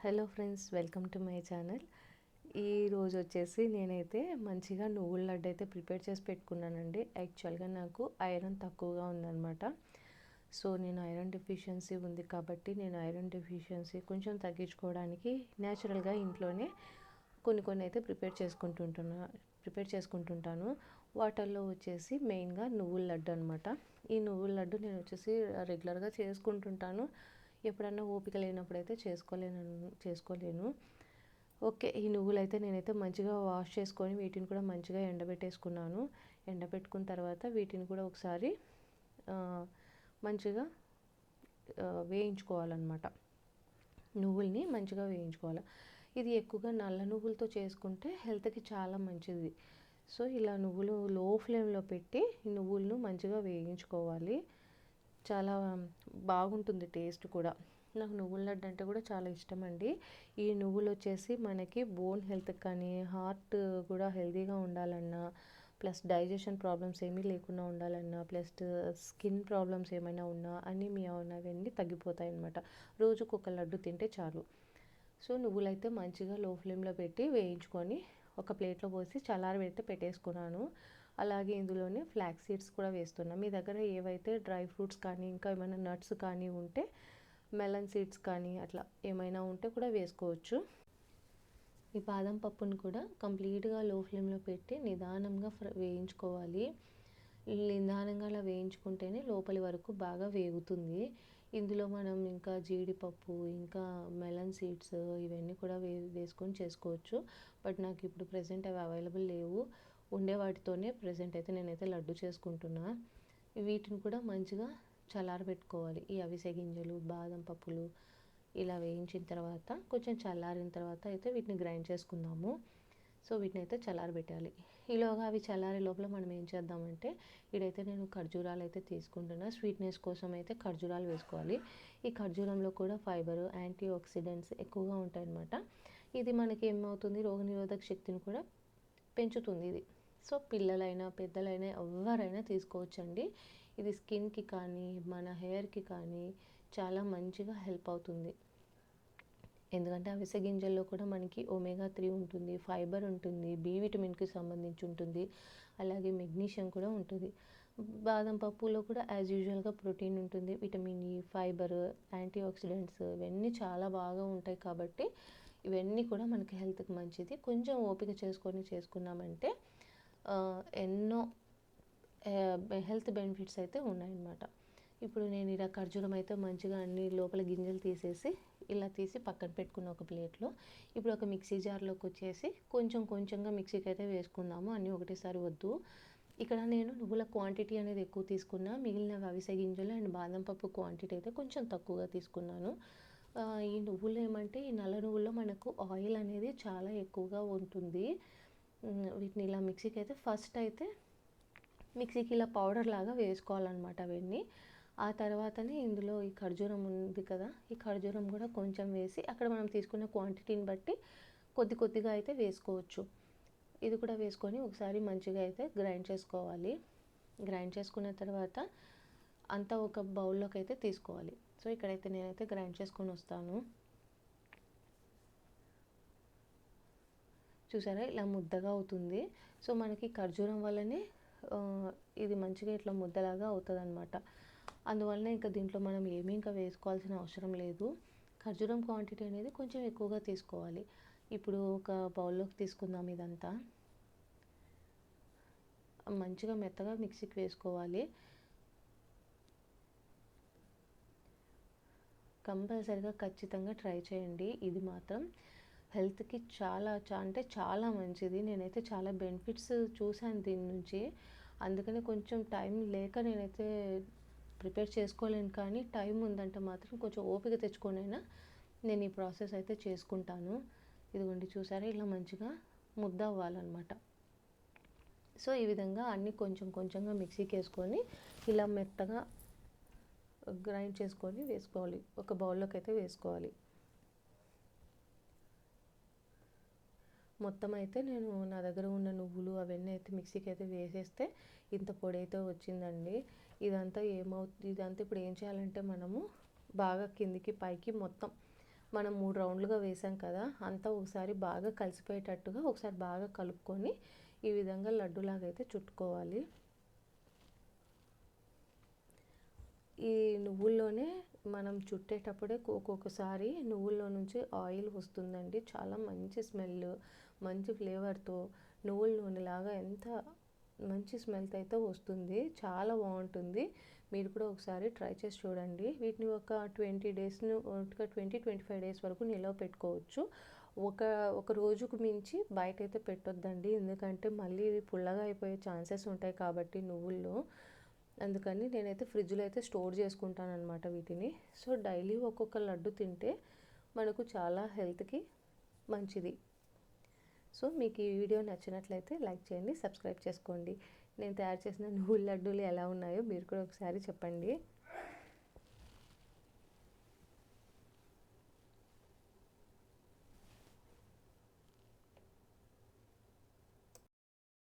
Hello friends, welcome to my channel. ఈరోజు వచ్చేసి నేనైతే మంచిగా నువ్వుల లడ్డు అయితే ప్రిపేర్ చేసి పెట్టుకున్నానండి. యాక్చువల్గా నాకు ఐరన్ తక్కువగా ఉందన్నమాట. సో నేను ఐరన్ డెఫిషియన్సీ ఉంది కాబట్టి నేను ఐరన్ డెఫిషియన్సీ కొంచెం తగ్గించుకోవడానికి న్యాచురల్గా ఇంట్లోనే కొన్ని అయితే ప్రిపేర్ చేసుకుంటుంటాను. వాటర్లో వచ్చేసి మెయిన్గా నువ్వుల లడ్డు అనమాట. ఈ నువ్వుల లడ్డు నేను వచ్చేసి రెగ్యులర్గా చేసుకుంటుంటాను. ఎప్పుడన్నా ఓపిక లేనప్పుడైతే చేసుకోలేను. ఓకే, ఈ నువ్వులు అయితే నేనైతే మంచిగా వాష్ చేసుకొని వీటిని కూడా మంచిగా ఎండబెట్టేసుకున్నాను. ఎండబెట్టుకున్న తర్వాత వీటిని కూడా ఒకసారి మంచిగా వేయించుకోవాలన్నమాట. నువ్వుల్ని మంచిగా వేయించుకోవాలి. ఇది ఎక్కువగా నల్ల నువ్వులతో చేసుకుంటే హెల్త్కి చాలా మంచిది. సో ఇలా నువ్వులు లో ఫ్లేమ్లో పెట్టి నువ్వులను మంచిగా వేయించుకోవాలి. చాలా బాగుంటుంది టేస్ట్ కూడా. నాకు నువ్వుల లడ్డు అంటే కూడా చాలా ఇష్టం అండి. ఈ నువ్వులు వచ్చేసి మనకి బోన్ హెల్త్ కానీ హార్ట్ కూడా హెల్తీగా ఉండాలన్నా, ప్లస్ డైజెషన్ ప్రాబ్లమ్స్ ఏమీ లేకుండా ఉండాలన్నా, ప్లస్ స్కిన్ ప్రాబ్లమ్స్ ఏమైనా ఉన్నా అనీమియా ఉన్నవన్నీ తగ్గిపోతాయి అన్నమాట. రోజుకు ఒక లడ్డు తింటే చాలు. సో నువ్వులైతే మంచిగా లో ఫ్లేమ్లో పెట్టి వేయించుకొని ఒక ప్లేట్లో పోసి చల్లారబెట్టి పెట్టేసుకున్నాను. అలాగే ఇందులోనే ఫ్లాక్స్ సీడ్స్ కూడా వేస్తున్నాను. మీ దగ్గర ఏవైతే డ్రై ఫ్రూట్స్ కానీ ఇంకా ఏమైనా నట్స్ కానీ ఉంటే, మెలన్ సీడ్స్ కానీ అట్లా ఏమైనా ఉంటే కూడా వేసుకోవచ్చు. ఈ బాదం పప్పును కూడా కంప్లీట్గా లో ఫ్లేమ్లో పెట్టి నిదానంగా వేయించుకోవాలి. నిదానంగా అలా వేయించుకుంటేనే లోపలి వరకు బాగా వేగుతుంది. ఇందులో మనం ఇంకా జీడిపప్పు, ఇంకా మెలన్ సీడ్స్ ఇవన్నీ కూడా వేసుకొని చేసుకోవచ్చు. బట్ నాకు ఇప్పుడు ప్రెసెంట్ అవి అవైలబుల్ లేవు. ఉండే వాటితోనే ప్రెసెంట్ అయితే నేనైతే లడ్డు చేసుకుంటున్నా. వీటిని కూడా మంచిగా చల్లారబెట్టుకోవాలి. ఈ అవిసె గింజలు, బాదం పప్పులు ఇలా వేయించిన తర్వాత కొంచెం చల్లారిన తర్వాత అయితే వీటిని గ్రైండ్ చేసుకుందాము. సో వీటిని అయితే చల్లారబెట్టాలి. ఈలోగా అవి చల్లారే లోపల మనం ఏం చేద్దామంటే, ఇదైతే నేను ఖర్జూరాలు అయితే తీసుకుంటున్నా. స్వీట్నెస్ కోసం అయితే ఖర్జూరాలు వేసుకోవాలి. ఈ ఖర్జూరంలో కూడా ఫైబర్, యాంటీ ఆక్సిడెంట్స్ ఎక్కువగా ఉంటాయన్నమాట. ఇది మనకి ఏమవుతుంది, రోగనిరోధక శక్తిని కూడా పెంచుతుంది ఇది. సో పిల్లలైనా పెద్దలైనా ఎవరైనా తీసుకోవచ్చండి. ఇది స్కిన్కి కానీ మన హెయిర్కి కానీ చాలా మంచిగా హెల్ప్ అవుతుంది. ఎందుకంటే అవిసె గింజల్లో కూడా మనకి ఒమేగా 3 ఉంటుంది, ఫైబర్ ఉంటుంది, బి విటమిన్కి సంబంధించి ఉంటుంది, అలాగే మెగ్నీషియం కూడా ఉంటుంది. బాదం పప్పులో కూడా యాజ్ యూజువల్గా ప్రోటీన్ ఉంటుంది, vitamin E, fibre, anti oxidants ఇవన్నీ చాలా బాగా ఉంటాయి. కాబట్టి ఇవన్నీ కూడా మనకి హెల్త్కి మంచిది. కొంచెం ఓపిక చేసుకున్నామంటే ఎన్నో హెల్త్ బెనిఫిట్స్ అయితే ఉన్నాయన్నమాట. ఇప్పుడు నేను ఇలా ఖర్జూరం అయితే మంచిగా అన్ని లోపల గింజలు తీసేసి ఇలా తీసి పక్కన పెట్టుకున్న ఒక ప్లేట్లో. ఇప్పుడు ఒక మిక్సీ జార్లోకి వచ్చేసి కొంచెంగా మిక్సీకి అయితే వేసుకుందాము. అన్నీ ఒకటేసారి వద్దు. ఇక్కడ నేను నువ్వుల క్వాంటిటీ అనేది ఎక్కువ తీసుకున్నా, మిగిలిన అవిసె గింజలు అండ్ బాదం పప్పు క్వాంటిటీ అయితే కొంచెం తక్కువగా తీసుకున్నాను. ఈ నువ్వులు ఏమంటే, ఈ నల్ల నువ్వుల్లో మనకు ఆయిల్ అనేది చాలా ఎక్కువగా ఉంటుంది. వీటిని ఇలా మిక్సీకి అయితే ఫస్ట్ అయితే మిక్సీకి ఇలా పౌడర్ లాగా వేసుకోవాలన్నమాట అవన్నీ. ఆ తర్వాతనే ఇందులో ఈ ఖర్జూరం ఉంది కదా, ఈ ఖర్జూరం కూడా కొంచెం వేసి అక్కడ మనం తీసుకున్న క్వాంటిటీని బట్టి కొద్దిగా అయితే వేసుకోవచ్చు. ఇది కూడా వేసుకొని ఒకసారి మంచిగా అయితే గ్రైండ్ చేసుకోవాలి. గ్రైండ్ చేసుకున్న తర్వాత అంతా ఒక బౌల్లోకి అయితే తీసుకోవాలి. సో ఇక్కడైతే నేనైతే గ్రైండ్ చేసుకొని వస్తాను. చూసారా, ఇలా ముద్దగా అవుతుంది. సో మనకి ఖర్జూరం వల్లనే ఇది మంచిగా ఇట్లా ముద్దలాగా అవుతుంది అనమాట. అందువల్ల ఇంకా దీంట్లో మనం ఏమీ ఇంకా వేసుకోవాల్సిన అవసరం లేదు. ఖర్జూరం క్వాంటిటీ అనేది కొంచెం ఎక్కువగా తీసుకోవాలి. ఇప్పుడు ఒక బౌల్లోకి తీసుకుందాం. ఇదంతా మంచిగా మెత్తగా మిక్సీకి వేసుకోవాలి. కంపల్సరిగా ఖచ్చితంగా ట్రై చేయండి. ఇది మాత్రం హెల్త్కి అంటే చాలా మంచిది. నేనైతే చాలా బెనిఫిట్స్ చూశాను దీని నుంచి. అందుకని కొంచెం టైం లేక నేనైతే ప్రిపేర్ చేసుకోలేను. కానీ టైం ఉందంటే మాత్రం కొంచెం ఓపిక తెచ్చుకొనైనా నేను ఈ ప్రాసెస్ అయితే చేసుకుంటాను. ఇదిగోండి, చూసారా, ఇలా మంచిగా ముద్ద అవ్వాలన్నమాట. సో ఈ విధంగా అన్నీ కొంచెంగా మిక్సీకి వేసుకొని ఇలా మెత్తగా గ్రైండ్ చేసుకొని వేసుకోవాలి. ఒక బౌల్లోకి అయితే వేసుకోవాలి. మొత్తం అయితే నేను నా దగ్గర ఉన్న నువ్వులు అవన్నీ అయితే మిక్సీకి అయితే వేసేస్తే ఇంత పొడి అయితే వచ్చిందండి. ఇదంతా ఇప్పుడు ఏం చేయాలంటే మనము బాగా కిందికి పైకి మొత్తం మనం 3 రౌండ్లుగా వేసాం కదా, అంతా ఒకసారి బాగా కలిసిపోయేటట్టుగా ఒకసారి బాగా కలుపుకొని ఈ విధంగా లడ్డూలాగా అయితే చుట్టుకోవాలి. ఈ నువ్వుల్లోనే మనం చుట్టేటప్పుడే ఒక్కొక్కసారి నువ్వుల్లో నుంచి ఆయిల్ వస్తుందండి. చాలా మంచి స్మెల్, మంచి ఫ్లేవర్తో నువ్వుల నూనెలాగా ఎంత మంచి స్మెల్తో అయితే వస్తుంది. చాలా బాగుంటుంది. మీరు కూడా ఒకసారి ట్రై చేసి చూడండి. వీటిని ఒక 20 డేస్ను ఒక 20-25 డేస్ వరకు నిల్వ పెట్టుకోవచ్చు. ఒక ఒక రోజుకు మించి బయట అయితే పెట్టొద్దండి. ఎందుకంటే మళ్ళీ ఇవి పుల్లగా అయిపోయే ఛాన్సెస్ ఉంటాయి కాబట్టి నువ్వుల్లో. అందుకని నేనైతే ఫ్రిడ్జ్లో అయితే స్టోర్ చేసుకుంటాను అనమాట వీటిని. సో డైలీ ఒక్కొక్క లడ్డు తింటే మనకు చాలా హెల్త్కి మంచిది. సో మీకు ఈ వీడియో నచ్చినట్లయితే లైక్ చేయండి, సబ్స్క్రైబ్ చేసుకోండి. నేను తయారు చేసిన నువ్వుల లడ్డూలు ఎలా ఉన్నాయో మీరు కూడా ఒకసారి చెప్పండి.